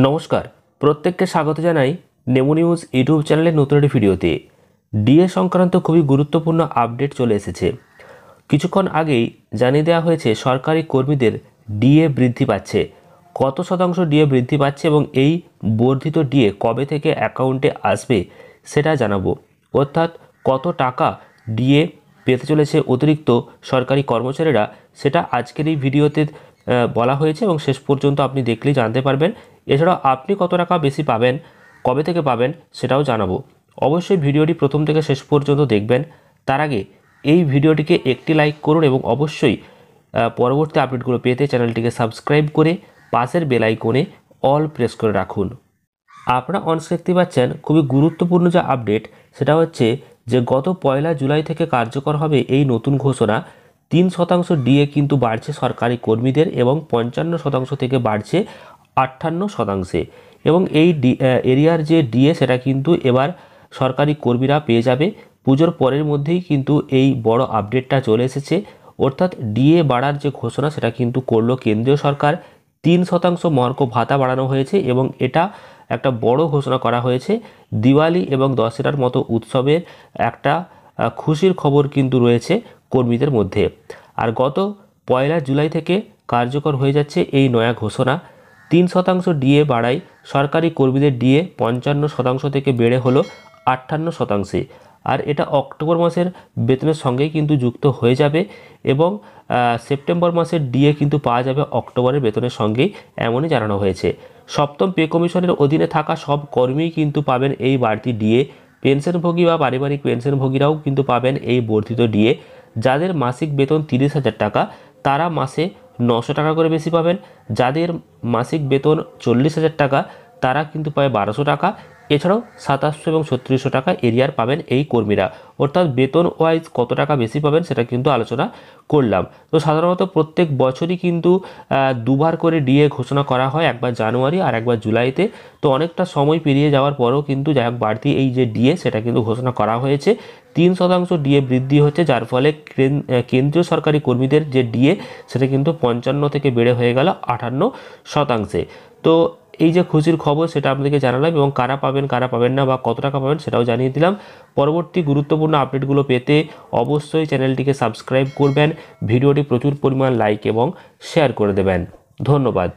নমস্কার, প্রত্যেককে স্বাগত জানাই নেমো নিউজ ইউটিউব চ্যানেলের নতুন একটি ভিডিওতে। ডিএ সংক্রান্ত খুবই গুরুত্বপূর্ণ আপডেট চলে এসেছে। কিছুক্ষণ আগেই জানিয়ে দেওয়া হয়েছে সরকারি কর্মীদের ডিএ বৃদ্ধি পাচ্ছে। কত শতাংশ ডিএ বৃদ্ধি পাচ্ছে এবং এই বর্ধিত ডিএ কবে থেকে অ্যাকাউন্টে আসবে সেটা জানাবো। অর্থাৎ কত টাকা ডিএ পেতে চলেছে অতিরিক্ত সরকারি কর্মচারীরা, সেটা আজকের এই ভিডিওতে বলা হয়েছে এবং শেষ পর্যন্ত আপনি দেখলেই জানতে পারবেন। এছাড়াও আপনি কত টাকা বেশি পাবেন, কবে থেকে পাবেন সেটাও জানাবো। অবশ্যই ভিডিওটি প্রথম থেকে শেষ পর্যন্ত দেখবেন। তার আগে এই ভিডিওটিকে একটি লাইক করুন এবং অবশ্যই পরবর্তী আপডেটগুলো পেতে চ্যানেলটিকে সাবস্ক্রাইব করে পাশের বেল আইকনে অল প্রেস করে রাখুন। আপনারা অনস্ক্রিন দেখতে পাচ্ছেন খুবই গুরুত্বপূর্ণ যে আপডেট, সেটা হচ্ছে যে গত 1 জুলাই থেকে কার্যকর হবে এই নতুন ঘোষণা। 3% ডিএ কিন্তু বাড়ছে সরকারি কর্মীদের এবং 55% থেকে বাড়ছে 58%। এবং এই এরিয়ার যে ডিএ সেটা কিন্তু এবার সরকারি কর্মীরা পেয়ে যাবে। পুজোর পরের মধ্যেই কিন্তু এই বড় আপডেটটা চলে এসেছে। অর্থাৎ ডিএ বাড়ার যে ঘোষণা সেটা কিন্তু করলো কেন্দ্রীয় সরকার। 3% মহার্ঘ ভাতা বাড়ানো হয়েছে এবং এটা একটা বড় ঘোষণা করা হয়েছে। দিওয়ালি এবং দশেরার মতো উৎসবের একটা খুশির খবর কিন্তু রয়েছে কর্মীদের মধ্যে। আর গত 1 জুলাই থেকে কার্যকর হয়ে যাচ্ছে এই নয়া ঘোষণা। 3% ডিএ বাড়ায় সরকারি কর্মীদের ডিএ 55% থেকে বেড়ে হলো 58%। আর এটা অক্টোবর মাসের বেতনের সঙ্গেই কিন্তু যুক্ত হয়ে যাবে এবং সেপ্টেম্বর মাসের ডিএ কিন্তু পাওয়া যাবে অক্টোবরের বেতনের সঙ্গেই, এমনই জানানো হয়েছে। সপ্তম পে কমিশনের অধীনে থাকা সব কর্মীই কিন্তু পাবেন এই বাড়তি ডিএ। পেনশনভোগী বা পারিবারিক পেনশনভোগীরাও কিন্তু পাবেন এই বর্ধিত ডিএ। যাদের মাসিক বেতন 30,000 টাকা তারা মাসে 900 টাকা করে বেশি পাবেন। যাদের মাসিক বেতন 40,000 টাকা তারা কিন্তু পায় 1200 টাকা। এছাড়াও 2700 এবং 3600 টাকা এরিয়ার পাবেন এই কর্মীরা। অর্থাৎ বেতন ওয়াইজ কত টাকা বেশি পাবেন সেটা কিন্তু আলোচনা করলাম। তো সাধারণত প্রত্যেক বছরই কিন্তু দুবার করে ডিএ ঘোষণা করা হয়, একবার জানুয়ারি আর একবার জুলাইতে। তো অনেকটা সময় পেরিয়ে যাওয়ার পরেও কিন্তু যাই হোক বাড়তি এই যে ডিএ সেটা কিন্তু ঘোষণা করা হয়েছে। 3% ডিএ বৃদ্ধি হচ্ছে, যার ফলে কেন্দ্রীয় সরকারি কর্মীদের যে ডিএ সেটা কিন্তু 55 থেকে বেড়ে হয়ে গেল 58%। তো এই যে খুশির খবর সেটা আপনাদেরকে জানালাম এবং কারা পাবেন কারা পাবেন না বা কত টাকা পাবেন সেটাও জানিয়ে দিলাম। পরবর্তী গুরুত্বপূর্ণ আপডেটগুলো পেতে অবশ্যই চ্যানেলটিকে সাবস্ক্রাইব করবেন, ভিডিওটি প্রচুর পরিমাণ লাইক এবং শেয়ার করে দেবেন। ধন্যবাদ।